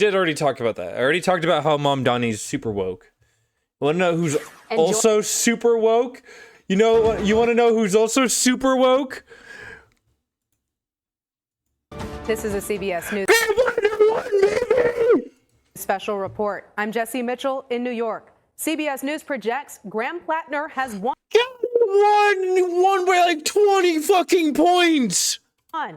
Did already talk about that. I already talked about how Mamdani's super woke. Want to know who's also super woke? You know what? You want to know who's also super woke? This is a CBS News special report. I'm Jesse Mitchell in New York. CBS News projects Graham Plattner has won by like 20 fucking points.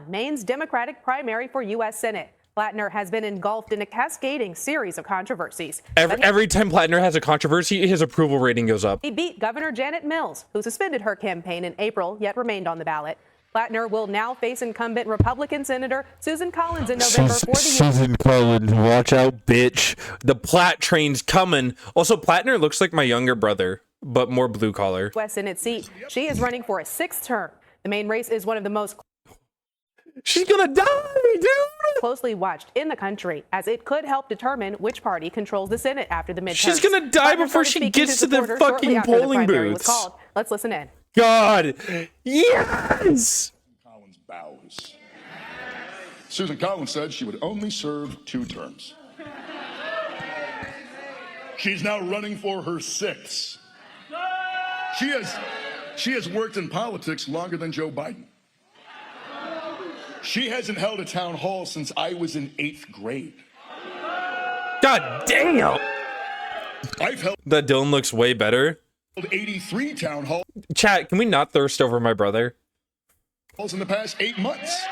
Maine's Democratic primary for U.S. Senate. Plattner has been engulfed in a cascading series of controversies. Every time Plattner has a controversy, his approval rating goes up. He beat Governor Janet Mills, who suspended her campaign in April, yet remained on the ballot. Plattner will now face incumbent Republican Senator Susan Collins in November for the Susan Collins, watch out, bitch. The Platt train's coming. Also, Plattner looks like my younger brother, but more blue collar. U.S. Senate seat. She is running for a 6th term. The main race is one of the most She's gonna die, dude! Closely watched in the country, as it could help determine which party controls the Senate after the midterms. She's gonna die before she gets to the fucking polling booths. Let's listen in. God, yes! Collins bows. Susan Collins said she would only serve 2 terms. She's now running for her 6th. She has worked in politics longer than Joe Biden. She hasn't held a town hall since I was in 8th grade. God damn! I've held That Dylan looks way better. 83 town halls Chat, can we not thirst over my brother? in the past 8 months.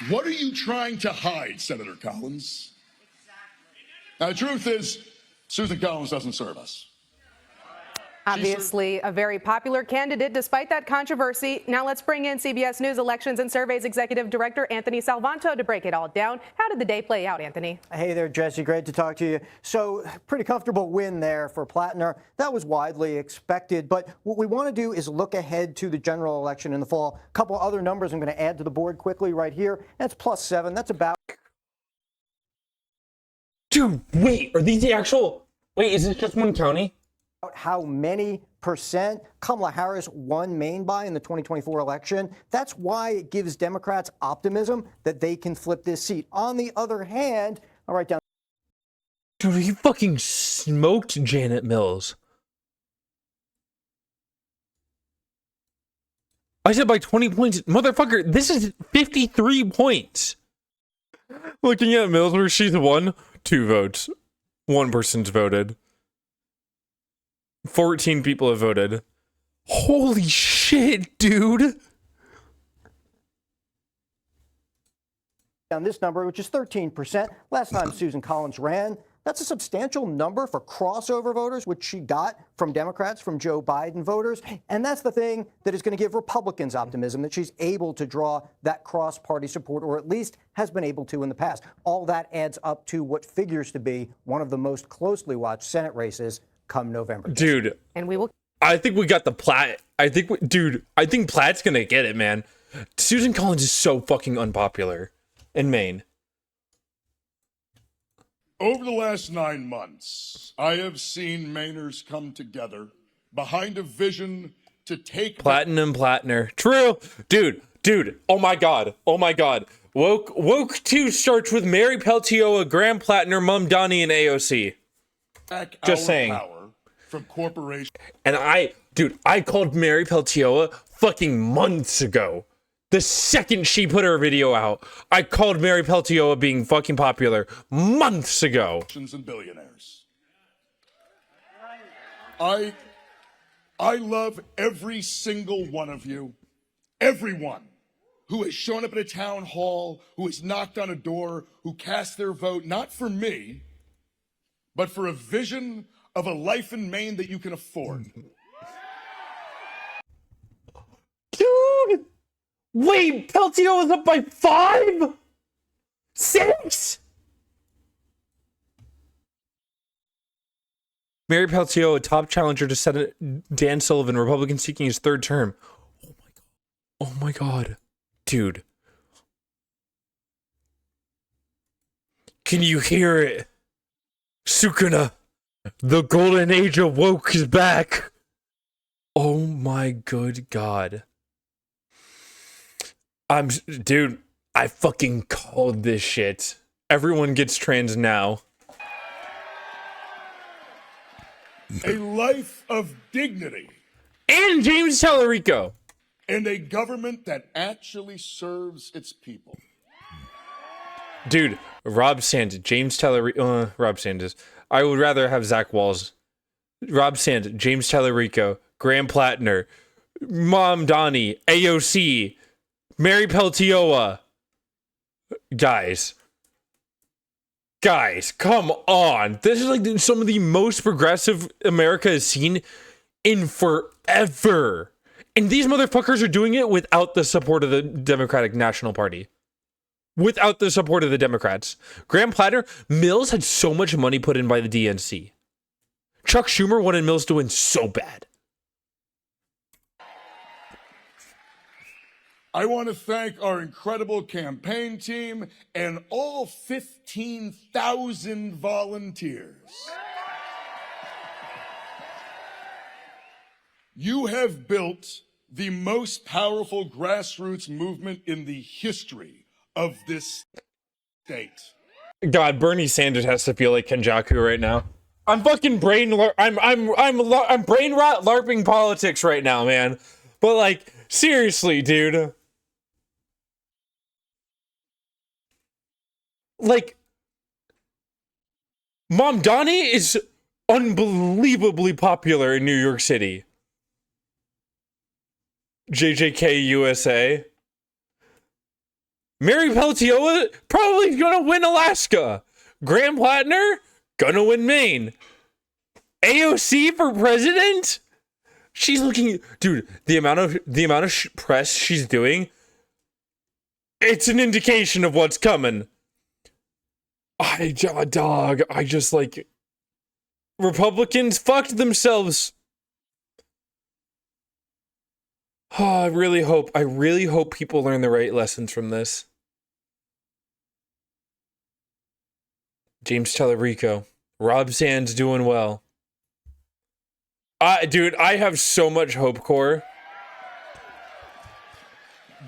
What are you trying to hide, Senator Collins? Now, the truth is, Susan Collins doesn't serve us. Obviously, a very popular candidate despite that controversy. Now let's bring in CBS News Elections and Surveys Executive Director Anthony Salvanto to break it all down. How did the day play out, Anthony? Hey there, Jesse. Great to talk to you. So, pretty comfortable win there for Plattner. That was widely expected. But what we want to do is look ahead to the general election in the fall. A couple other numbers I'm going to add to the board quickly right here. That's +7. That's about... Dude, wait, are these the actual... Wait, is this just one county? How many percent Kamala Harris won Maine by in the 2024 election. That's why it gives Democrats optimism that they can flip this seat. On the other hand, I'll write down. Dude, he fucking smoked Janet Mills. I said by 20 points. Motherfucker, this is 53 points. Looking at Mills where she's won 2 votes. 1 person's voted. 14 people have voted. Holy shit, dude. On this number, which is 13%. Last time Susan Collins ran, that's a substantial number for crossover voters, which she got from Democrats, from Joe Biden voters. And that's the thing that is going to give Republicans optimism, that she's able to draw that cross-party support, or at least has been able to in the past. All that adds up to what figures to be one of the most closely watched Senate races come November. Dude. And we will. I think we got the Platt. I think Platt's going to get it, man. Susan Collins is so fucking unpopular in Maine. Over the last 9 months, I have seen Mainers come together behind a vision to take Platinum Plattner. True. Dude. Oh my God. Woke 2 starts with Mary Peltier, Graham Plattner, Mamdani, and AOC. back Just our saying. power from corporations. And I called Mary Peltier fucking months ago. The second she put her video out, I called Mary Peltier being fucking popular months ago. And billionaires. I love every single one of you, everyone who has shown up at a town hall, who has knocked on a door, who cast their vote, not for me, but for a vision of a life in Maine that you can afford. Dude! Wait, Peltier was up by 5? 6? Mary Peltier, a top challenger to Senate Dan Sullivan, Republican seeking his 3rd term. Oh my god. Dude. Can you hear it? Sukuna, the golden age of woke is back. Oh my good God. Dude, I fucking called this shit. Everyone gets trans now. A life of dignity. And James Tallarico. And a government that actually serves its people. Dude, Rob Sand, James Tallarico, Rob Sanders. I would rather have Zach Walls. Rob Sand, James Tallarico, Graham Plattner, Mom Donnie, AOC, Mary Peltiola. Guys, come on. This is like some of the most progressive America has seen in forever. And these motherfuckers are doing it without the support of the Democratic National Party. Without the support of the Democrats. Graham Platter, Mills had so much money put in by the DNC. Chuck Schumer wanted Mills to win so bad. I want to thank our incredible campaign team and all 15,000 volunteers. You have built the most powerful grassroots movement in the history of this state. God, Bernie Sanders has to feel like Kenjaku right now. I'm fucking brain rot LARPing politics right now, man. But like, seriously, dude. Like, Mom Donnie is unbelievably popular in New York City. JJK USA. Mary Peltiola probably gonna win Alaska. Graham Plattner gonna win Maine. AOC for president? She's looking, dude, the amount of press she's doing, it's an indication of what's coming. I just like, Republicans fucked themselves. Oh, I really hope people learn the right lessons from this. James Tallarico. Rob Sands doing well. Dude, I have so much hope, Core.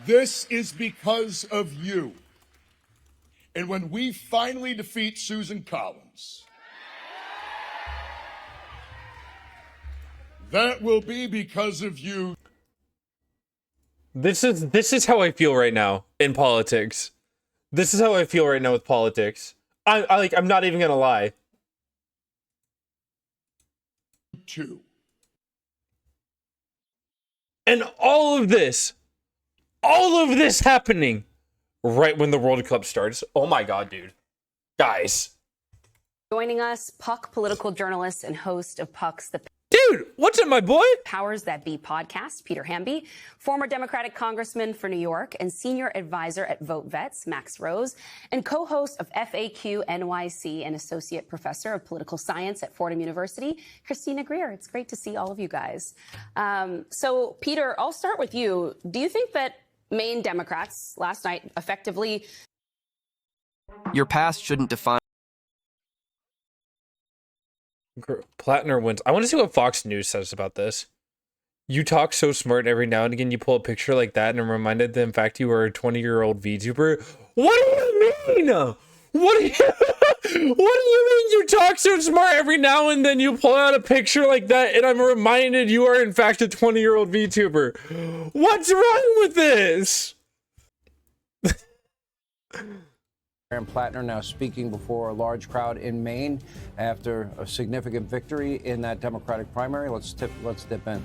This is because of you. And when we finally defeat Susan Collins, that will be because of you. This is how I feel right now in politics. This is how I feel right now with politics. I'm not even gonna lie. Two. And all of this happening right when the World Cup starts. Oh my God, dude. Guys. Joining us, Puck political journalist and host of Puck's The Dude, what's up, my boy? Powers That Be podcast, Peter Hamby, former Democratic congressman for New York and senior advisor at Vote Vets, Max Rose, and co-host of FAQ NYC and associate professor of political science at Fordham University, Christina Greer. It's great to see all of you guys. So, Peter, I'll start with you. Do you think that Maine Democrats last night effectively... Your past shouldn't define... Plattner wins. I want to see what Fox News says about this. You talk so smart every now and again. You pull a picture like that and I'm reminded that in fact you were a 20-year-old VTuber. What do you mean? What do you mean you talk so smart every now and then you pull out a picture like that and I'm reminded you are in fact a 20-year-old VTuber? What's wrong with this? Graham Plattner now speaking before a large crowd in Maine after a significant victory in that Democratic primary. Let's dip in.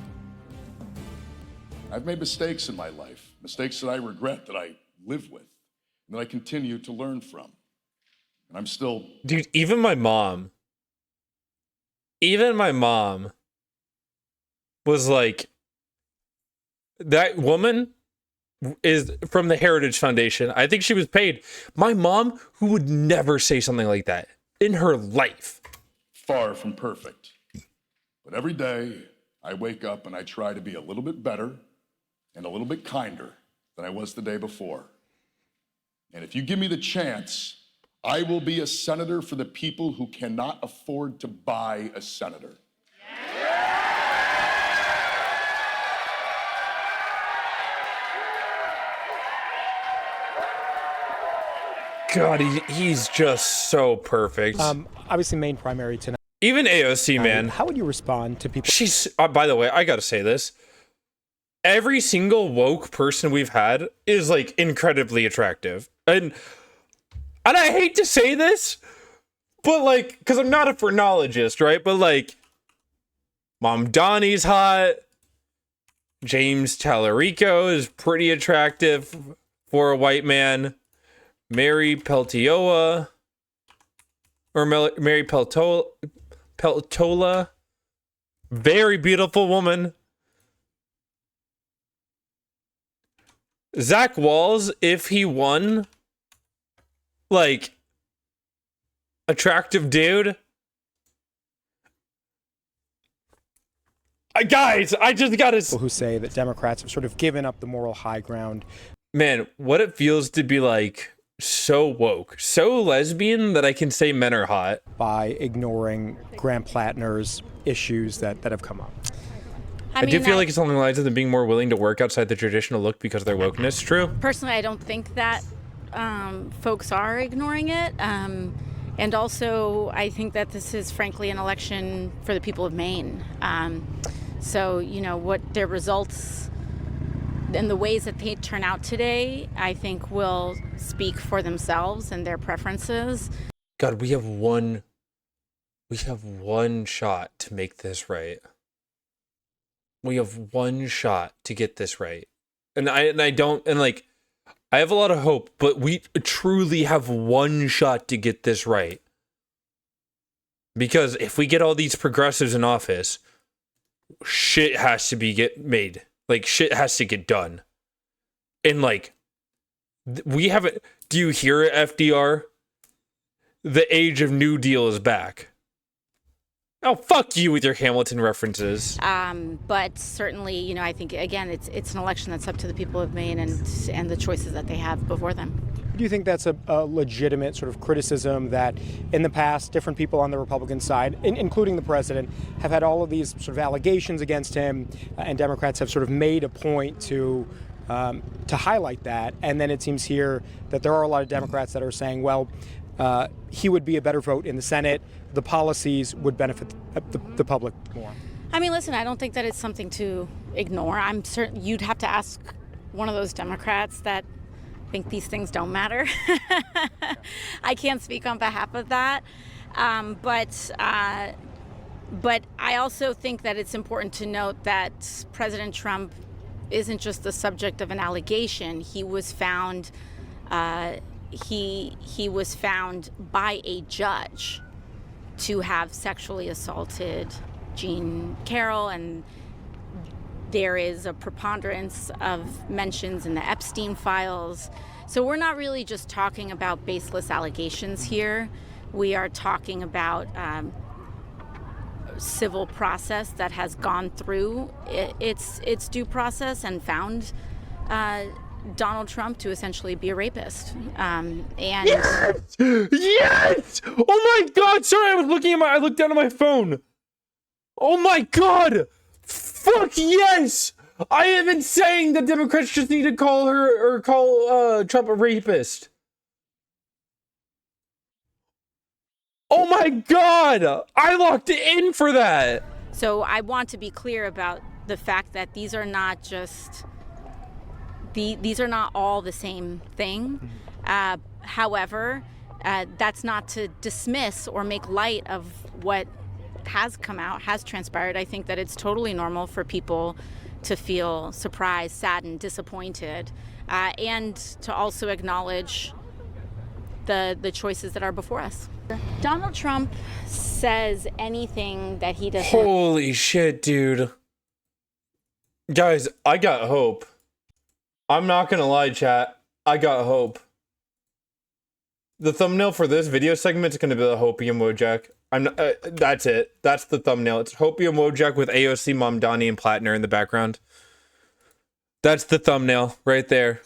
I've made mistakes in my life, mistakes that I regret, that I live with, and that I continue to learn from. And I'm still... Dude, even my mom was like, that woman is from the Heritage Foundation. I think she was paid. My mom, who would never say something like that in her life. Far from perfect. But every day I wake up and I try to be a little bit better and a little bit kinder than I was the day before. And if you give me the chance, I will be a senator for the people who cannot afford to buy a senator. God, he's just so perfect. Obviously, main primary tonight. Even AOC, man. How would you respond to people? She's, by the way, I gotta say this. Every single woke person we've had is like incredibly attractive. And I hate to say this, but like, because I'm not a phrenologist, right? But like, Mamdani's hot. James Tallarico is pretty attractive for a white man. Mary Peltola, or Mary Peltola, very beautiful woman. Zach Walls, if he won, like, attractive dude. Guys, I just gotta... People who say that Democrats have sort of given up the moral high ground. Man, what it feels to be like so woke, so lesbian that I can say men are hot. By ignoring Graham Plattner's issues that have come up. I do feel like it's along the lines of them being more willing to work outside the traditional look because of their wokeness. True. Personally, I don't think that folks are ignoring it. And also, I think that this is frankly an election for the people of Maine. So, you know, what their results and the ways that they turn out today, I think will speak for themselves and their preferences. God, we have one shot to make this right. We have one shot to get this right. And I have a lot of hope, but we truly have one shot to get this right. Because if we get all these progressives in office, shit has to be made. Like, shit has to get done. And like, we haven't... Do you hear it, FDR? The age of New Deal is back. Oh, fuck you with your Hamilton references. But certainly, you know, I think, again, it's an election that's up to the people of Maine and the choices that they have before them. Do you think that's a legitimate sort of criticism that in the past, different people on the Republican side, including the president, have had all of these sort of allegations against him, and Democrats have sort of made a point to highlight that? And then it seems here that there are a lot of Democrats that are saying, well, he would be a better vote in the Senate. The policies would benefit the public more. I mean, listen, I don't think that it's something to ignore. I'm certain you'd have to ask one of those Democrats that think these things don't matter. I can't speak on behalf of that. But I also think that it's important to note that President Trump isn't just the subject of an allegation. He was found he was found by a judge to have sexually assaulted Jean Carroll, and there is a preponderance of mentions in the Epstein files. So we're not really just talking about baseless allegations here. We are talking about civil process that has gone through its due process and found Donald Trump to essentially be a rapist. Yes! Yes! Oh my God! Sorry, I looked down at my phone. Oh my God! Fuck yes! I have been saying that Democrats just need to call Trump a rapist. Oh my God! I locked in for that. So I want to be clear about the fact that these are not just these are not all the same thing. However, that's not to dismiss or make light of what has come out, has transpired. I think that it's totally normal for people to feel surprised, saddened, disappointed, and to also acknowledge the choices that are before us. Donald Trump says anything that he doesn't. Holy shit, dude. Guys, I got hope. I'm not gonna lie, chat. I got hope. The thumbnail for this video segment is gonna be the Hopium Wojak. That's it. That's the thumbnail. It's Hopium Wojak with AOC, Mamdani, and Plattner in the background. That's the thumbnail right there.